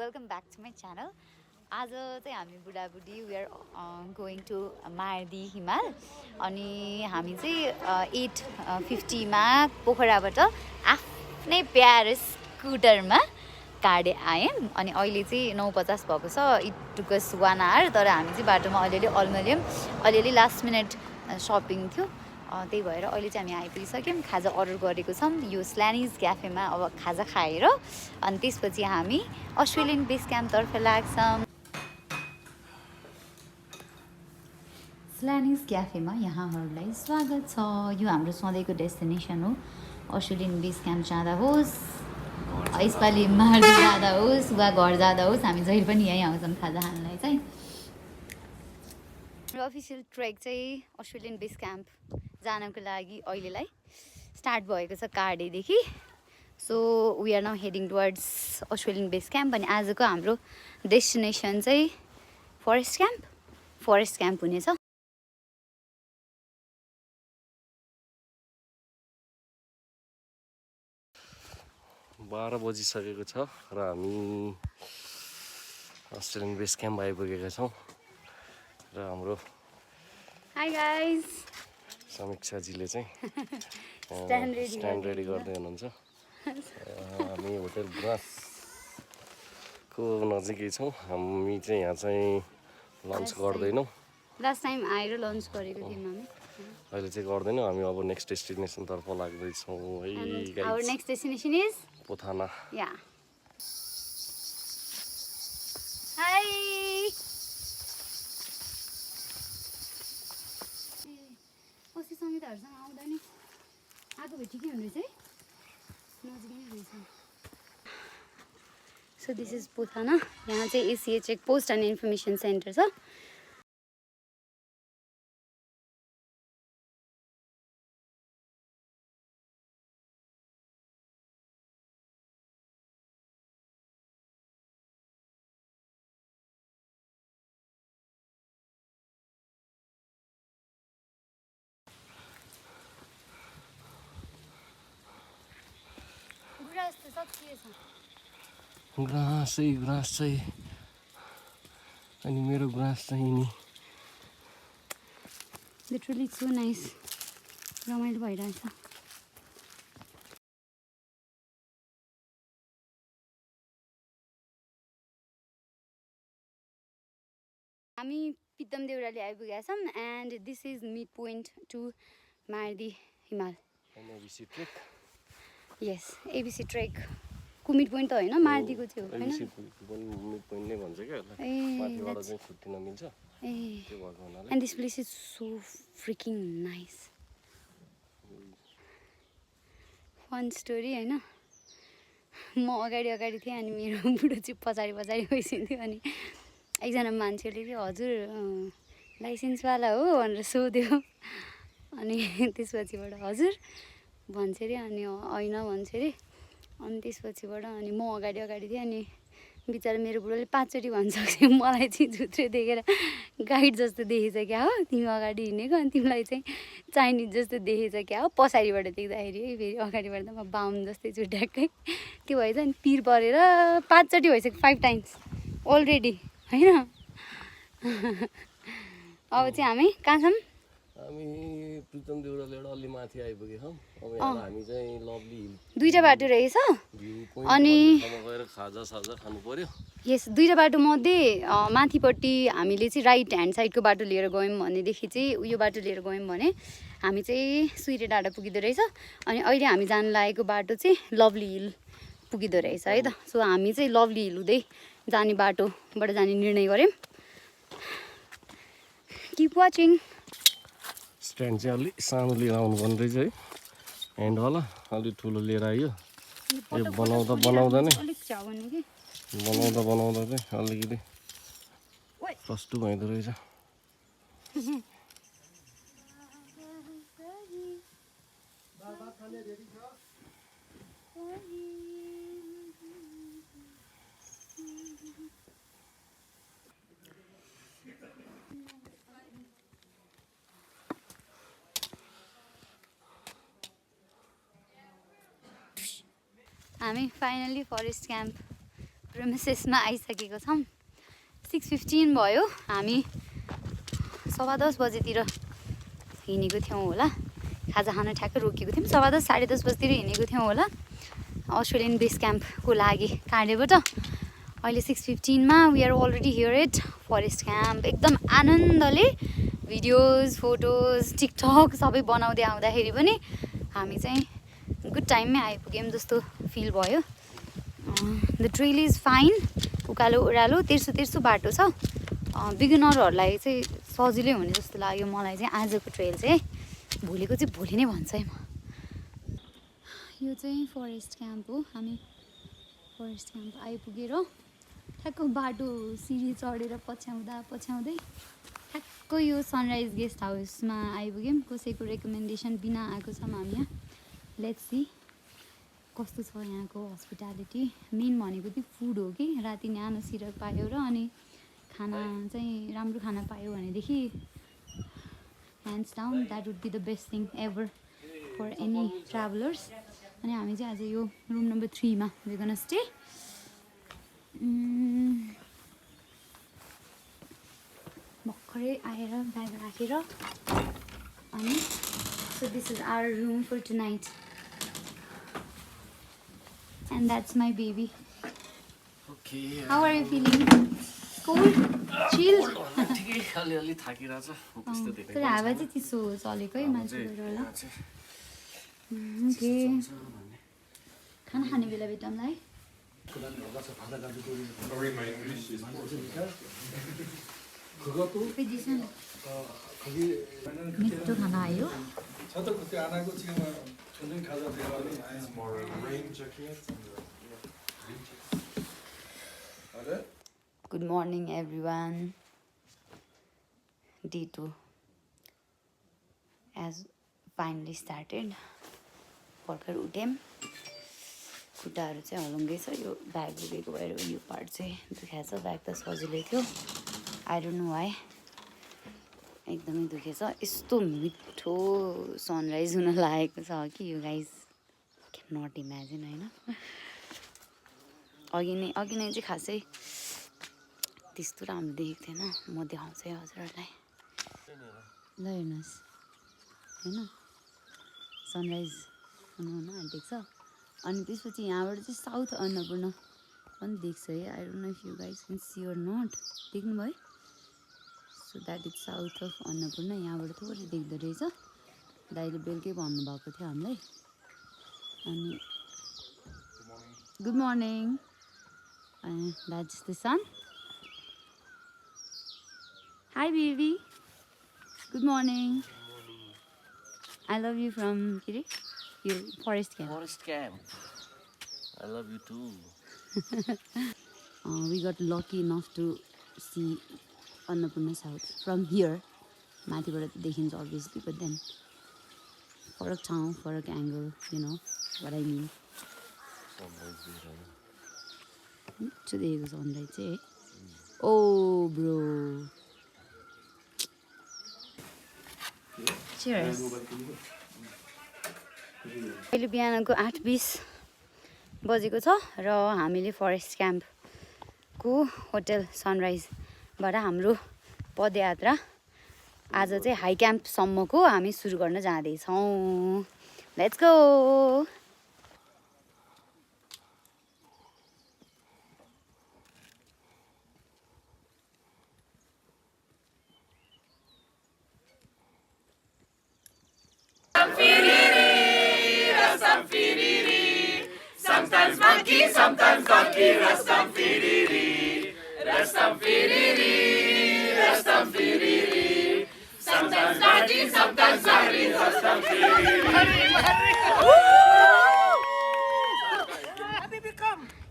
welcome back to my channel. आज चाहिँ हामी बुढाबुढी we are going to Mardi Himal अनि हामी चाहिँ 8:50 मा पोखराबाट आफ्नै प्यारो स्कुटरमा काडे आयौँ अनि अहिले चाहिँ 9:50 भएको छ. इट टुक अस 1 hour तर हामी चाहिँ बाटोमा अलिअलि लास्ट मिनट सपिङ थियो. त्यही भएर अहिले चाहिँ हामी आइपुगिसक्यौँ. खाजा अर्डर गरेको छौँ यो स्ल्यानिज क्याफेमा. अब खाजा खाएर अनि त्यसपछि हामी अस्ट्रेलियन बेस क्याम्पतर्फ लाग्छौँ. स्ल्यानिज क्याफेमा यहाँहरूलाई स्वागत छ. यो हाम्रो सधैँको डेस्टिनेसन हो. अस्ट्रेलियन बेस क्याम्प जाँदा होस्, यसपालि मार्दी जाँदा होस् वा घर जाँदा होस्, हामी जहिले पनि यहीँ आउँछौँ खाजा खानलाई चाहिँ. हाम्रो अफिसियल ट्रेक चाहिँ अस्ट्रेलियन बेस क्याम्प जानको लागि अहिलेलाई स्टार्ट भएको छ कार्डेदेखि. So we are now heading towards Australian base camp. अनि आजको हाम्रो डेस्टिनेसन चाहिँ फरेस्ट क्याम्प हुनेछ. 12 बजिसकेको छ र हामी अस्ट्रेलियन बेस क्याम्प आइपुगेका छौँ र हाम्रो हाई गाइज समीक्षाजीले चाहिँ स्ट्यान्ड रेडी गर्दै हुनुहुन्छ. हामी होटल ग्रासको नजिकै छौँ. हामी चाहिँ यहाँ चाहिँ लन्च गर्दैनौँ. लास्ट टाइम आएर लन्च गरेको थियौँ हामी. अहिले चाहिँ गर्दैनौँ. हामी अब नेक्स्ट डेस्टिनेसनतर्फ लाग्दैछौँ है. Our next destination is Pothana. या हाई अस्ति सङ्गीताहरूसँग आउँदा नि आएको भए ठिकै हुने रहेछ है. नजिकै नै रहेछ. So this is Pothana. यहाँ चाहिँ ACA check post and information centre छ. ग्रास चाहिँ अनि मेरो ग्रास चाहिँ नि लिटरली सो नाइस. रमाइलो भइरहेछ. हामी पितम देउराली आइपुगेका छौँ. And this is mid point to Mardi Himal. ABC trek. यस एबिसी ट्रेक को मिड पोइन्ट त होइन, मार्दीको थियो होइन. एबिसी मिड पोइन्ट नै भन्छ क्या. माथिबाट चाहिँ छुट्टिन मिल्छ त्यो भएको हुनाले. And this place is so freaking nice. Fun story होइन. म अगाडि थिएँ अनि मेरो बुढो चाहिँ पछाडि गइसिन्थ्यो. अनि एकजना मान्छेले चाहिँ हजुर लाइसेन्सवाला हो भनेर सोध्यो. अनि त्यसपछिबाट हजुर भन्छ अरे. अनि होइन भन्छ अरे. अनि त्यसपछिबाट अनि म अगाडि थिएँ. अनि बिचरा मेरो बुढोले 5 चोटि भनिसक्यो मलाई चाहिँ झुत्रे देखेर गाइड जस्तो देखेछ क्या हो तिमी अगाडि हिँडेको. अनि तिमीलाई चाहिँ चाइनिज जस्तो देखेछ क्या हो पछाडिबाट देख्दाखेरि. फेरि अगाडिबाट त म बाहुन जस्तै छु ढ्याक्कै. त्यो भएछ. अनि पिर परेर 5 चोटि भइसक्यो. 5 times अलरेडी होइन. अब चाहिँ हामी कहाँ छौँ? हामी प्रितम देउरालीबाट अलि माथि आइपुगेका छौँ. अब यहाँ हामी चाहिँ लभली हिल 2टा बाटो रहेछ. अनि गएर खाजा खानु पर्यो. यस 2टा बाटो मध्ये माथिपट्टि हामीले चाहिँ राइट ह्यान्ड साइडको बाटो लिएर गयौँ भनेदेखि चाहिँ उयो बाटो लिएर गयौँ भने हामी चाहिँ सुइरे डाँडा पुगिँदो रहेछ. अनि अहिले हामी जानु लागेको बाटो चाहिँ लभली हिल पुगिँदो रहेछ है त. सो हामी चाहिँ लभली हिल हुँदै जाने बाटोबाट जाने निर्णय गऱ्यौँ. Keep watching. स्ट्यान्ड चाहिँ अलिक सानो लिएर आउनु पर्ने रहेछ है. ह्यान्डवाला अलिक ठुलो लिएर आयो. यो बनाउँदा नै चाहिँ अलिकति कस्तो भइदो रहेछ. हामी फाइनली फरेस्ट क्याम्प प्रेमिसेसमा आइसकेको छौँ 6:15 भयो हामी 10:15 बजेतिर हिँडेको थियौँ होला खाजा खान ठ्याक्कै रोकेको थियौँ 10:15 10:30 बजेतिर हिँडेको थियौँ होला अस्ट्रेलियन बेस क्याम्पको लागि काँडेबाट अहिले 6:15 we are already here at forest camp एकदम आनन्दले भिडियोज फोटोज टिकटक सबै बनाउँदै आउँदाखेरि पनि हामी चाहिँ गुड टाइममै आइपुग्यौँ जस्तो फिल भयो द ट्रेल इज फाइन उकालो ओह्रालो तेर्सो बाटो छ बिगिनरहरूलाई चाहिँ सजिलै हुने जस्तो लाग्यो मलाई चाहिँ आजको ट्रेल चाहिँ भोलिको चाहिँ भोलि नै भन्छ है म यो चाहिँ फरेस्ट क्याम्प हो हामी फरेस्ट क्याम्प आइपुगेर ठ्याक्क बाटो सिँढी चढेर पछ्याउँदै ठ्याक्क यो सनराइज गेस्ट हाउसमा आइपुग्यौँ कसैको रेकमेन्डेसन बिना आएको छौँ हामी यहाँ लेट्स सी कस्तो छ यहाँको हस्पिटालिटी मेन भनेको चाहिँ फुड हो कि राति न्यानो सिरक पायो र अनि खाना चाहिँ राम्रो खाना पायो भनेदेखि hands down that would be the best thing ever for any travellers अनि हामी चाहिँ आज यो रुम नम्बर 3 मा वी गोना स्टे भर्खरै आएर ब्याग राखेर अनि so this is our room for tonight and that's my baby. Okay. How are you feeling? Cold? Chill? ठिकै अलि थाकिरहेछ त्यस्तो धेरै तर हावा चाहिँ चिसो चलेको है मान्छेबाट होला ओके खाना खाने बेला भेटौँलाई मिठो खाना आयो Good morning everyone. Day 2 has finally started. भर्खर उठ्यौँ खुट्टाहरू चाहिँ हलुङ्गै छ यो ब्याग दुखेको भएर यो पार्ट चाहिँ दुखेको छ ब्याग त सजिलै थियो आई डोन्ट नो वाइ एकदमै दुखेछ यस्तो मिठो सनराइज हुन लागेको छ कि यो गाइज क्यान नट इमेजिन होइन अघि नै चाहिँ खासै त्यस्तो राम्रो देखेको थिएन म देखाउँछु है हजुरहरूलाई ल हेर्नुहोस् होइन सनराइज हुन आँटेको छ अनि त्यसपछि यहाँबाट चाहिँ साउथ अन्नपूर्ण पनि देख्छ है I don't know if you guys can see or not देख्नुभयो so that is south of Annapurna यहाँबाट थोरै देख्दो रहेछ दाइले बेलुकै भन्नुभएको थियो हामीलाई अनि गुड मर्निङ अनि that's the sun hi baby good morning I love you from के अरे यो forest camp I love you too. We got lucky enough to see Annapurna South from here. माथिबाट देखिन्छ obviously, but then फरक ठाउँ फरक angle you know what I mean. मिठो देखेको सनराइज चाहिँ है ओ ब्रो Cheers. अहिले बिहानको 8:20 बजेको छ र हामीले फरेस्ट क्याम्पको होटल सनराइजबाट हाम्रो पदयात्रा आज चाहिँ हाई क्याम्पसम्मको हामी सुरु गर्न जाँदैछौँ let's go Sometimes monkey, sometimes donkey, rastam firiri, rastam firiri, rastam firiri. Sometimes naughty, sometimes sorry, rastam firiri.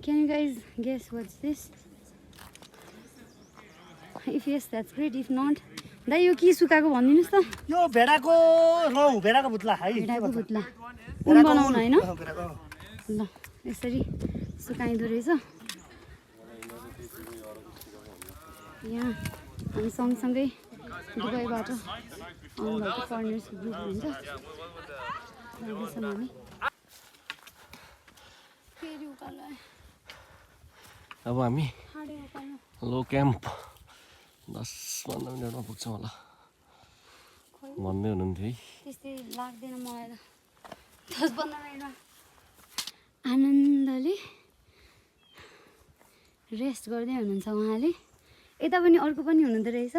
Can you guys guess what's this? If yes, that's great. If not, दाइ यो के सुकाएको भनिदिनुहोस् त यो भेडाको रौ भेडाको बुत्ला है भेडाको भुत्ला उन बनाउन हैन ल यसरी सुकाइदो रहेछ यहाँ हामी सँगसँगै दुबईबाट आउनुभएको फरेनर्स ग्रुप हुन्छ जाँदैछौँ हामी फेरि उकालो अब हामी हाडे उकालो लो क्याम्प 10-15 मिनटमा पुग्छौँ होला भन्दै हुनुहुन्थ्यो है। त्यस्तै लाग्दैन मलाई त 10-15 मिनटमा आनन्दले रेस्ट गर्दै हुनुहुन्छ उहाँले। यता पनि अर्को पनि हुनुहुँदो रहेछ,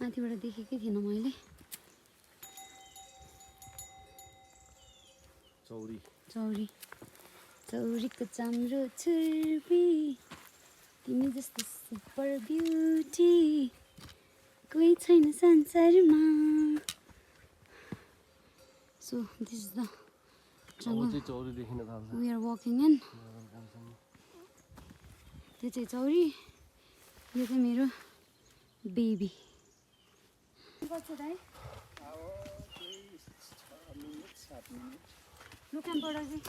माथिबाट देखेकै थिइनँ मैले। चौरी चौरी चौरीको चाम्रो छुर्पी तिमी जस्तो सुपर ब्युटी कोही छैन संसारमा। सो दिस इज द अब चाहिँ चौरी देखिन थाल्छ। We are walking in. त्यो चाहिँ चौरी, यो चाहिँ मेरो बेबी। कति दाइ लुक्यामबाट चाहिँ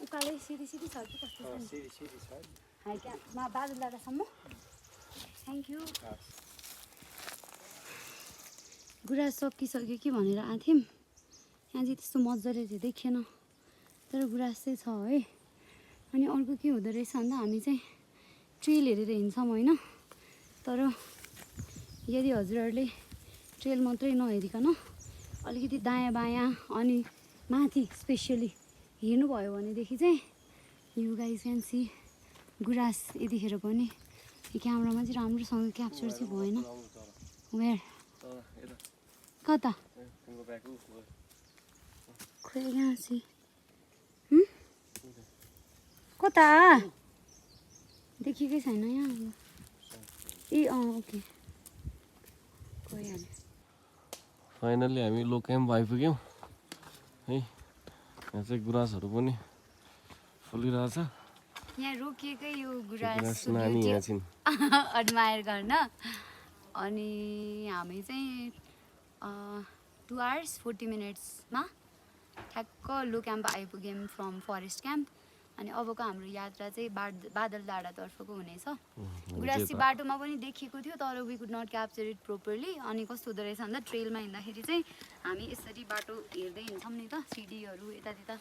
उकालै सिधी सिधी छ कि कस्तो छ? हाई क्याम्पमा बादलडाँडासम्म। Thank you. गुराँस सकिसक्यो कि भनेर आएको थियौँ, यहाँ चाहिँ त्यस्तो मजाले चाहिँ देखिएन, तर गुराँस चाहिँ छ है। अनि अर्को के हुँदो रहेछ भन्दा हामी चाहिँ ट्रेल हेरेर हिँड्छौँ होइन, तर यदि हजुरहरूले ट्रेल मात्रै नहेरिकन अलिकति दायाँ बायाँ अनि माथि स्पेसियली हेर्नुभयो भनेदेखि चाहिँ यु गाइज क्यान सी गुराँस यतिखेर पनि यो क्यामेरामा चाहिँ राम्रोसँग क्याप्चर चाहिँ भएन। वेयर कता खोइ यहाँ सी कता देखेकै छैन यहाँ। ए ओके गइहाल्यो। फाइनली हामी लो क्याम्प आइपुग्यौँ है। यहाँ चाहिँ गुराँसहरू पनि फुलिरहेछ। यहाँ रोकिएकै यो गुराँस गुराँस नानी यहाँ छिन्। एडमायर गर्न। अनि हामी चाहिँ 2 hours 40 minutesमा ठ्याक्क लो क्याम्प आइपुग्यौँ फ्रम फरेस्ट क्याम्प। अनि अबको हाम्रो यात्रा चाहिँ बादल डाँडातर्फको हुनेछ। गुराँसी बाटोमा पनि देखिएको थियो, तर we could not capture it properly. अनि कस्तो हुँदो रहेछ भन्दा ट्रेलमा हिँड्दाखेरि चाहिँ हामी यसरी बाटो हेर्दै हिँड्छौँ नि त, सिडीहरू यतात्यता,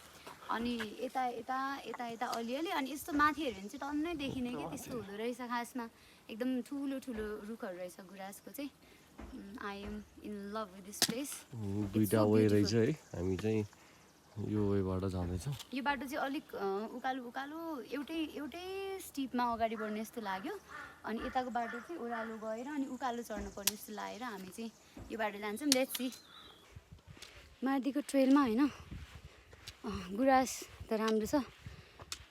अनि यता यता यता यता अलिअलि, अनि यस्तो माथि हेऱ्यो भने चाहिँ टन्नै देखिने कि त्यस्तो हुँदो रहेछ। खासमा एकदम ठुलो ठुलो रुखहरू रहेछ गुराँसको चाहिँ। I am in love with this place. दुईवटा वे रहेछ है। हामी चाहिँ यो वेबाट जाँदैछौँ। यो बाटो चाहिँ अलिक उकालो उकालो एउटै स्टिपमा अगाडि बढ्ने जस्तो लाग्यो। अनि यताको बाटो चाहिँ ओह्रालो गएर अनि उकालो चढ्नु पर्ने जस्तो लागेर हामी चाहिँ यो बाटो जान्छौँ। Let's see. मार्दीको ट्रेलमा होइन गुराँस त राम्रो छ,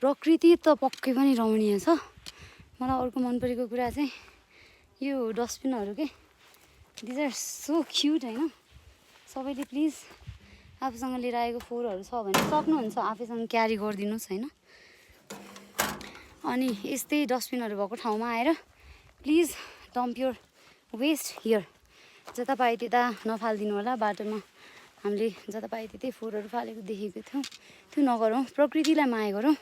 प्रकृति त पक्कै पनि रमणीय छ। मलाई अर्को मन परेको कुरा चाहिँ यो डस्टबिनहरू के, दिज आर सो क्युट होइन। सबैले प्लिज आफूसँग लिएर आएको फोहोरहरू छ भने सक्नुहुन्छ आफैसँग क्यारी गरिदिनुहोस् होइन। अनि यस्तै डस्टबिनहरू भएको ठाउँमा आएर please dump your waste here. जता पाए त्यता नफालिदिनु होला। बाटोमा हामीले जता पाए त्यतै फोहोरहरू फालेको देखेको थियौँ, त्यो नगरौँ। प्रकृतिलाई माया गरौँ।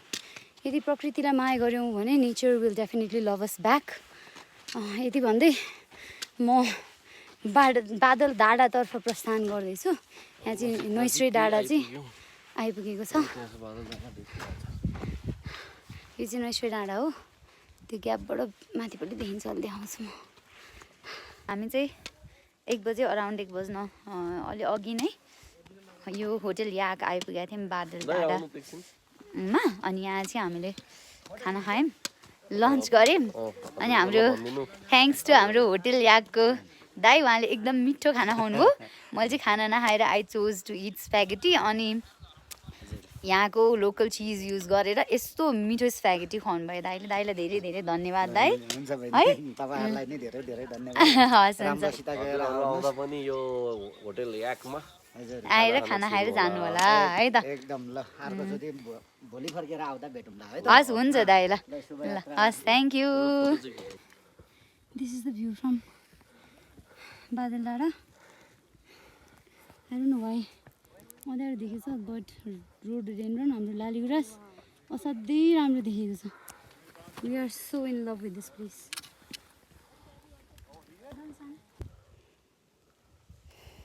यदि प्रकृतिलाई माया गऱ्यौँ भने nature will definitely love us back. यति भन्दै म बादल डाँडातर्फ प्रस्थान गर्दैछु। यहाँ चाहिँ नैश्री डाँडा चाहिँ आइपुगेको छ। यो चाहिँ नैश्री डाँडा हो। त्यो ग्यापबाट माथिपट्टि देखिन्छ, अलि देखाउँछु म। हामी चाहिँ 1 बजे अराउन्ड 1 बज्न अलि अघि नै यो होटल याक आइपुगेका थियौँ बादल डाँडामा। अनि यहाँ चाहिँ हामीले खाना खायौँ, लन्च गऱ्यौँ। अनि हाम्रो थ्याङ्क्स टु हाम्रो होटल याकको दाइ, उहाँले एकदम मिठो खाना खुवाउनुभयो। मैले चाहिँ खाना नखाएर आई चोज टु इट स्प्यागेटी। अनि यहाँको लोकल चिज युज गरेर यस्तो मिठो स्प्यागेटी खुवाउनु भयो दाइले। दाइलाई धेरै धेरै धन्यवाद दाइ। हुन्छ है तपाईहरुलाई नै धेरै धेरै धन्यवाद। हस् हुन्छ। राम्रोसित गएर आउँदा पनि यो होटल याकमा आएर खाना खाएर जानु होला है त। एकदम ल अर्को चोटि भोलि फर्केर आउँदा भेटौँला है त। हस् हुन्छ दाइ ल ल हस् thank you. This is the view from बादल डाँडा। आई डोन्ट नो वाइ अँध्यारो देखेको छ, बट रोडोडेन्ड्रन हाम्रो लाली गुराँस असाध्यै राम्रो देखेको छ। We are so in love with this place.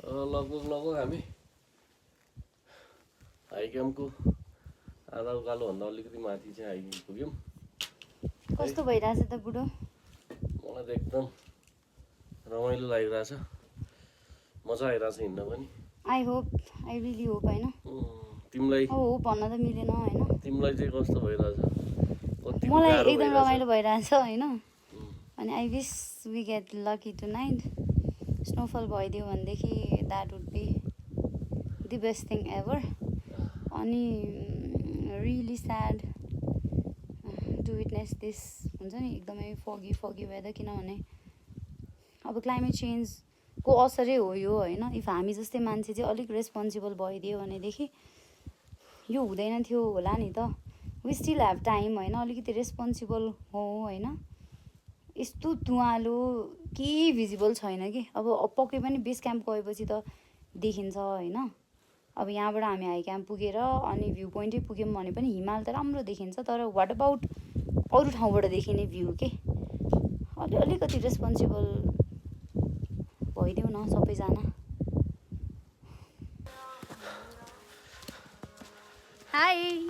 लगभग हामी हाई क्याम्पको आधा उकालोभन्दा अलिकति माथि चाहिँ आइपुग्यौँ। कस्तो भइरहेछ त बुढो? मलाई त एकदम रमाइलो लागिरहेछ, मजा आइरहेछ हिँड्न पनि। I hope, I really hope होइन। तिमीलाई हो भन्न त मिलेन होइन। तिमीलाई चाहिँ कस्तो भइरहेछ? मलाई एकदम रमाइलो भइरहेछ होइन। अनि I wish we get lucky tonight. Snowfall भइदियो भनेदेखि that would be the best thing ever. अनि really sad to witness this हुन्छ नि एकदमै फगी वेदर, किनभने अब क्लाइमेट चेन्जको असरै हो यो होइन। इफ हामी जस्तै मान्छे चाहिँ अलिक रेस्पोन्सिबल भइदियो भनेदेखि यो हुँदैन थियो होला नि त। वी स्टिल ह्याभ टाइम होइन, अलिकति रेस्पोन्सिबल हो होइन। यस्तो धुवालो केही भिजिबल छैन कि। अब पक्कै पनि बेस क्याम्प गएपछि त देखिन्छ होइन। अब यहाँबाट हामी हाई क्याम्प पुगेर अनि भ्यू पोइन्टै पुग्यौँ भने पनि हिमाल त राम्रो देखिन्छ, तर वाट अबाउट अरू ठाउँबाट देखिने भ्यू के। अलिकति रेस्पोन्सिबल भइदेऊ न सबैजना। हाई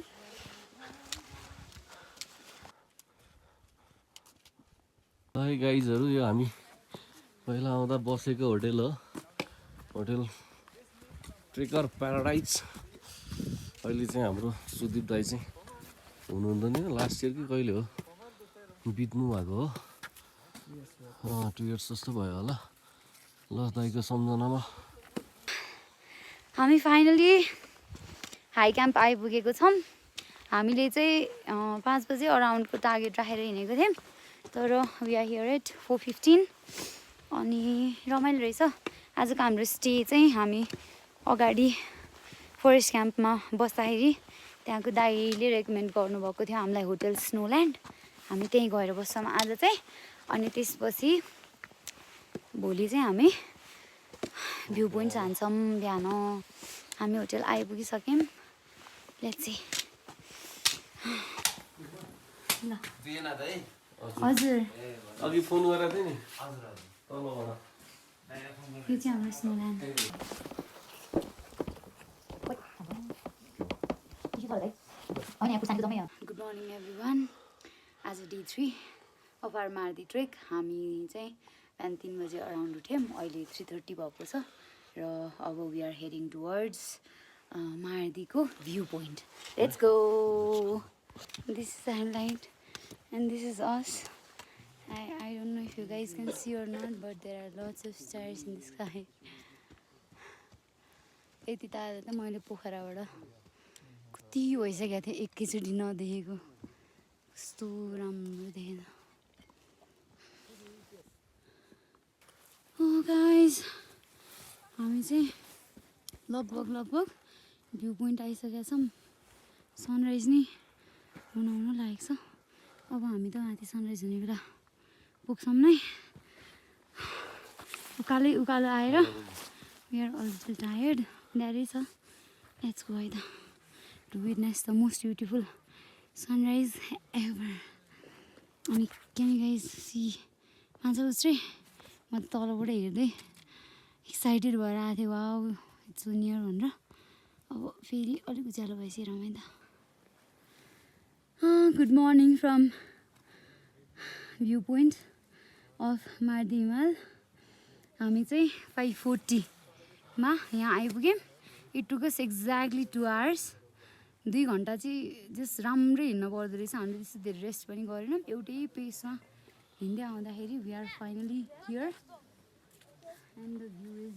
है गाइजहरू, यो हामी पहिला आउँदा बसेको होटेल हो, होटेल ट्रेकर प्याराडाइज। अहिले चाहिँ हाम्रो सुदीप दाई चाहिँ हुनुहुँदैन नि, लास्ट इयर कि कहिले हो बित्नु भएको हो। 2 इयर्स जस्तो भयो होला। ल दाईको सम्झनामा हामी फाइनली हाई क्याम्प आइपुगेको छौँ। हामीले चाहिँ 5 बजे अराउन्डको टार्गेट राखेर हिँडेको थियौँ, तर वी आर हियर एट 4:15। अनि रमाइलो रहेछ आजको हाम्रो स्टे चाहिँ। हामी अगाडि फरेस्ट क्याम्पमा बस्दाखेरि त्यहाँको दाइले रेकमेन्ड गर्नुभएको थियो हामीलाई होटल स्नोल्यान्ड। हामी त्यहीँ गएर बस्छौँ आज चाहिँ। अनि त्यसपछि भोलि चाहिँ हामी भ्यू पोइन्ट जान्छौँ बिहान। हामी होटल आइपुगिसक्यौँ। Let's see. ल हजुर, अघि फोन गरेको थिएँ नि तलबाट। यो चाहिँ हाम्रो Snowland. Good morning everyone. आज day 3 of our Mardi trek. हामी चाहिँ बिहान 3 बजे अराउन्ड उठ्यौँ, अहिले 3:30 भएको छ र अब वी आर हेडिङ टुवर्ड्स मार्दीको view point. Let's go. This is highlight and this is us. I don't know if you guys can see or not, but there are lots of stars in the sky. यति तारा त मैले पोखराबाट कति भइसकेको थिएँ एकैचोटि नदेखेको। कस्तो राम्रो देखेन। Oh guys, हामी चाहिँ लगभग भ्यू पोइन्ट आइसकेका छौँ। सनराइज नै हुन लागेको छ। अब हामी त माथि सनराइज हुने बेला पुग्छौँ नै। उकालो आएर we are all little tired. Daddy छ। लेट्स गो है त to witness the most beautiful sunrise ever. अनि क्यान यु गाइज सी मान्छे उच्रे म त तलबाट हेर्दै एक्साइटेड भएर आएको थिएँ। वाउ इट्स सो नियर भनेर। अब फेरि अलिक उज्यालो भएपछि रमाइलो। Good morning from view point of Mardi हिमाल। हामी चाहिँ 5:40मा यहाँ आइपुग्यौँ। It took us exactly 2 hours. 2 घन्टा चाहिँ जस्ट राम्रै हिँड्न पर्दो रहेछ। हामीले त्यस्तो धेरै रेस्ट पनि गरेनौँ, एउटै पेसमा हिँड्दै आउँदाखेरि we are finally here and the view is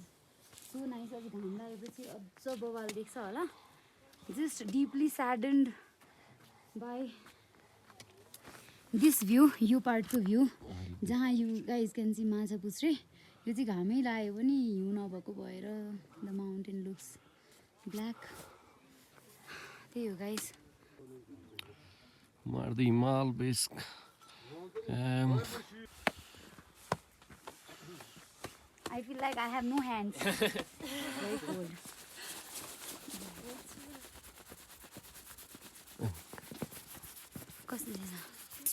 so nice. अब घाम लागेपछि अझ बवाल देख्छ होला। Just deeply saddened by this view. यो पार्टको भ्यू जहाँ you guys can see Machhapuchhre. यो चाहिँ घामै लाग्यो पनि हिउँ नभएको भएर द माउन्टेन लुक्स ब्ल्याक। त्यही हो गाइज। मार्दी हिमाल base camp. I feel like I have no hands. Very cold. कस्तो छ?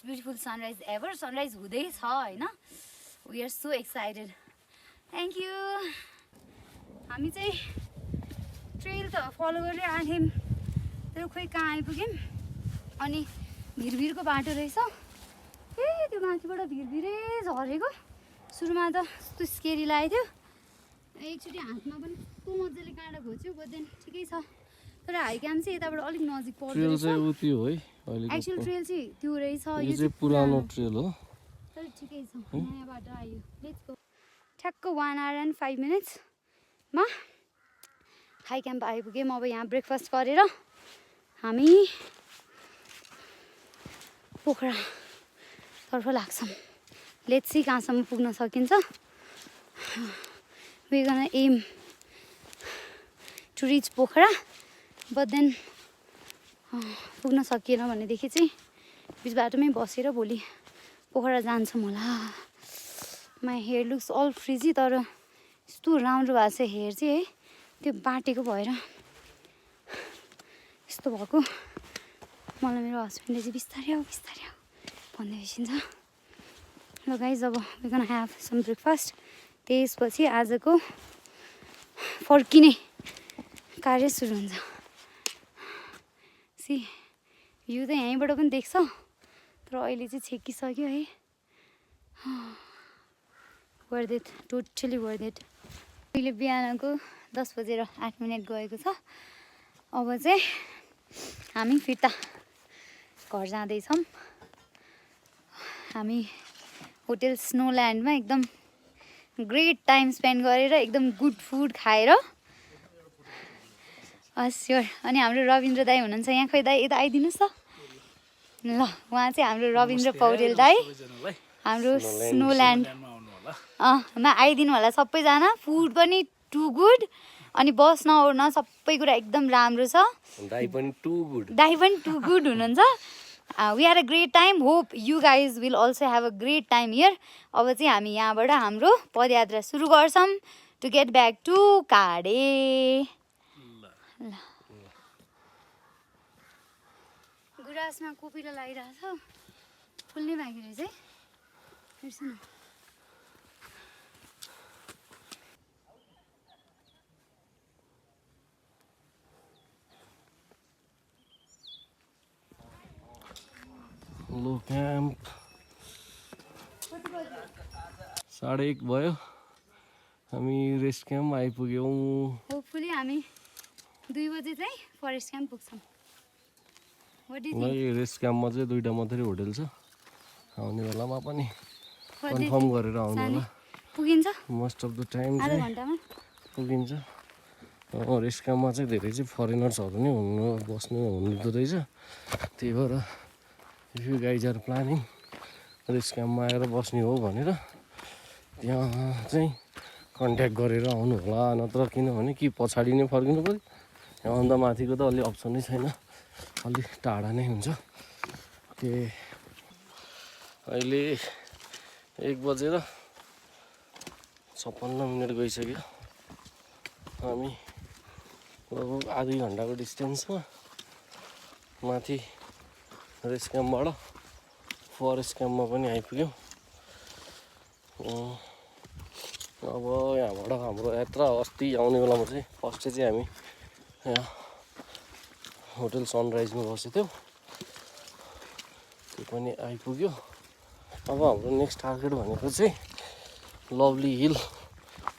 Beautiful sunrise ever. सनराइज हुँदैछ होइन। We are so excited. Thank you. हामी चाहिँ ट्रेल त फलो गरेर आएको थियौँ, तर खोइ कहाँ आइपुग्यौँ। अनि भिरभिरको बाटो रहेछ। ए त्यो माथिबाट भिरभिरै झरेको सुरुमा त कस्तो स्केरी लागेको थियो एकचोटि हातमा पनि कस्तो मजाले काँडा घोच्यो बदेन ठिकै छ तर हाई क्याम्प चाहिँ यताबाट अलिक नजिक पर्दो ट्रेल चाहिँ रहेछ उ त्यो है अहिले एक्चुअल ट्रेल चाहिँ त्यो रहेछ यो चाहिँ पुरानो ट्रेल हो तर ठिकै छ नयाँ बाटो आयो लेट्स गो ठ्याक्क 1 hour and 5 minutes-मा हाई क्याम्प आइपुग्यौँ अब यहाँ ब्रेकफास्ट गरेर हामी पोखरातर्फ लाग्छौँ लेट्स सी कहाँसम्म पुग्न सकिन्छ we gonna aim to reach Pokhara but then पुग्न सकिएन भनेदेखि चाहिँ बिच बाटोमै बसेर भोलि पोखरा जान्छौँ होला my hair looks all frizzy तर यस्तो राम्रो भएको छ हेयर चाहिँ है त्यो बाटेको भएर यस्तो भएको मलाई मेरो हस्बेन्डले चाहिँ बिस्तारै आऊ भन्दै बिर्सिन्छ ल गाइज अब वी गना ह्याभ सम ब्रेकफास्ट त्यसपछि आजको फर्किने कार्य सुरु हुन्छ सी भ्यू त यहीँबाट पनि देख्छ तर अहिले चाहिँ छेकिसक्यो है worth it totally worth it अहिले बिहानको 10:08 गएको छ अब चाहिँ हामी फिर्ता घर जाँदैछौँ हामी होटेल स्नोल्यान्डमा एकदम ग्रेट टाइम स्पेन्ड गरेर एकदम गुड फुड खाएर स्योर अनि हाम्रो रविन्द्र दाई हुनुहुन्छ यहाँ खोइ दाई यता आइदिनुहोस् त ल उहाँ चाहिँ हाम्रो रविन्द्र पौडेल दाई हाम्रो स्नोल्यान्डमा आइदिनु होला सबैजना फुड पनि टु गुड अनि बस्न ओर्न सबै कुरा एकदम राम्रो छ दाई पनि टु गुड हुनुहुन्छ we are a great time hope you guys will also have a great time here अब चाहिँ हामी यहाँबाट हाम्रो पदयात्रा सुरु गर्छौँ टु गेट ब्याक टु काडे गुराँसमा कोपिला लागिरहेछ फुल्ने बाँकी रहेछ है हेर्छु न लो क्याम्प 1:30 भयो हामी रेस्ट क्याम्प आइपुग्यौँ होपफुली हामी 2 बजे चाहिँ फरेस्ट क्याम्प पुग्छौँ रेस्ट क्याम्पमा चाहिँ 2टा मात्रै होटेल छ आउने बेलामा पनि कन्फर्म गरेर आउनु होला पुगिन्छ मोस्ट अफ द टाइम आधा चाहिँ घन्टामा पुगिन्छ रेस्ट क्याम्पमा चाहिँ धेरै चाहिँ फरेनर्सहरू नै बस्नु हुँदो रहेछ त्यही भएर if you guys are planning rest क्याम्पमा आएर बस्ने हो भनेर त्यहाँ चाहिँ कन्ट्याक्ट गरेर आउनु होला नत्र किनभने कि पछाडि नै फर्किनु पऱ्यो यहाँभन्दा माथिको त अलि अप्सनै छैन अलिक टाढा नै हुन्छ के अहिले 1:56 गइसक्यो हामी लगभग आधी घन्टाको डिस्टेन्समा माथि रेस्ट क्याम्पबाट फरेस्ट क्याम्पमा पनि आइपुग्यौँ अब यहाँबाट हाम्रो यात्रा अस्ति आउने बेलामा चाहिँ फर्स्ट चाहिँ हामी यहाँ होटल सनराइजमा बसेको थियौँ त्यो पनि आइपुग्यो अब हाम्रो नेक्स्ट टार्गेट भनेको चाहिँ लभली हिल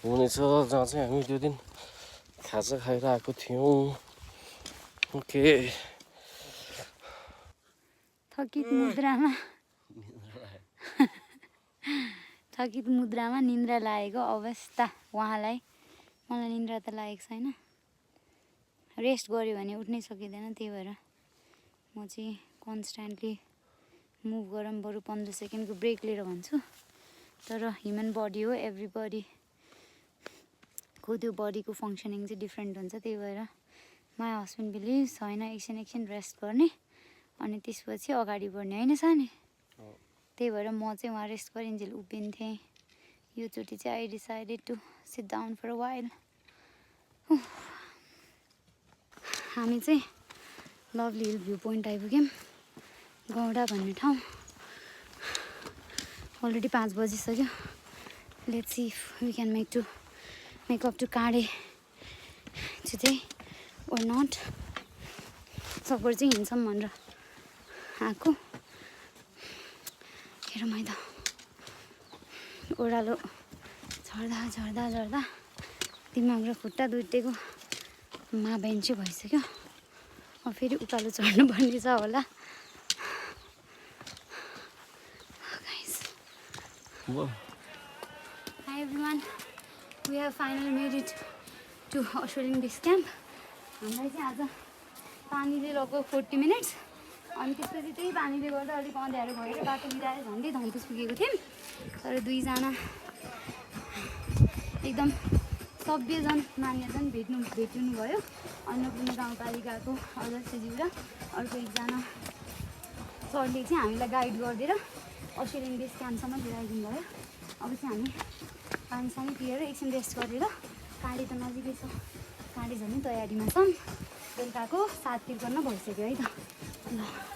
हुनेछ जहाँ चाहिँ हामी त्यो दिन खाजा खाएर आएको थियौँ ओके थकित मुद्रामा निन्द्रा लागेको अवस्था उहाँलाई मलाई निन्द्रा त लागेको छैन रेस्ट गऱ्यो भने उठ्नै सकिँदैन त्यही भएर म चाहिँ कन्स्ट्यान्टली मुभ गरौँ बरु 15 सेकेन्डको ब्रेक लिएर भन्छु तर ह्युमन बडी हो एभ्री बडीको त्यो बडीको फङ्सनिङ चाहिँ डिफ्रेन्ट हुन्छ त्यही भएर माई हस्बेन्ड बिलिभ्स होइन एकछिन रेस्ट गर्ने अनि त्यसपछि अगाडि बढ्ने होइन सानी त्यही भएर म चाहिँ उहाँ रेस्ट गरिन्जेल उभिन्थेँ योचोटि चाहिँ I decided to sit down for a while हामी चाहिँ लभली हिल भ्यू पोइन्ट आइपुग्यौँ गौडा भन्ने ठाउँ अलरेडी 5 बजिसक्यो let's see if we can make up to Kande today or not सबै चाहिँ हिँड्छौँ भनेर आएको मैले त ओह्रालो झर्दा झर्दा झर्दा दिमाग र खुट्टा दुइटैको माबेन्ची भइसक्यो। अब फेरि उकालो चढ्नुपर्ने छ होला। Wow. Hi everyone, we have finally made it to Ashwin base camp. हामीलाई चाहिँ आज पानीले लगभग 40 मिनट्स अनि त्यसपछि त्यही पानीले गर्दा अलिक अँध्यारो भएर बाटो बिराएर झन्डै धम्पुस पुगेको थियौँ। तर दुईजना एकदम सभ्यजन मान्यजन भेट्नु भयो। अन्नपूर्ण गाउँपालिकाको अध्यक्षज्यू र अर्को एकजना सरले चाहिँ हामीलाई गाइड गरिदिएर अस्ट्रेलियन बेस क्याम्पसम्म पुऱ्याइदिनु भयो। अब चाहिँ हामी पानीसानी पिएर एकछिन रेस्ट गरेर काँडे त नजिकै छ, काँडे झन् तयारीमा छन्। बेलुकाको 7:53 भइसक्यो है त। ल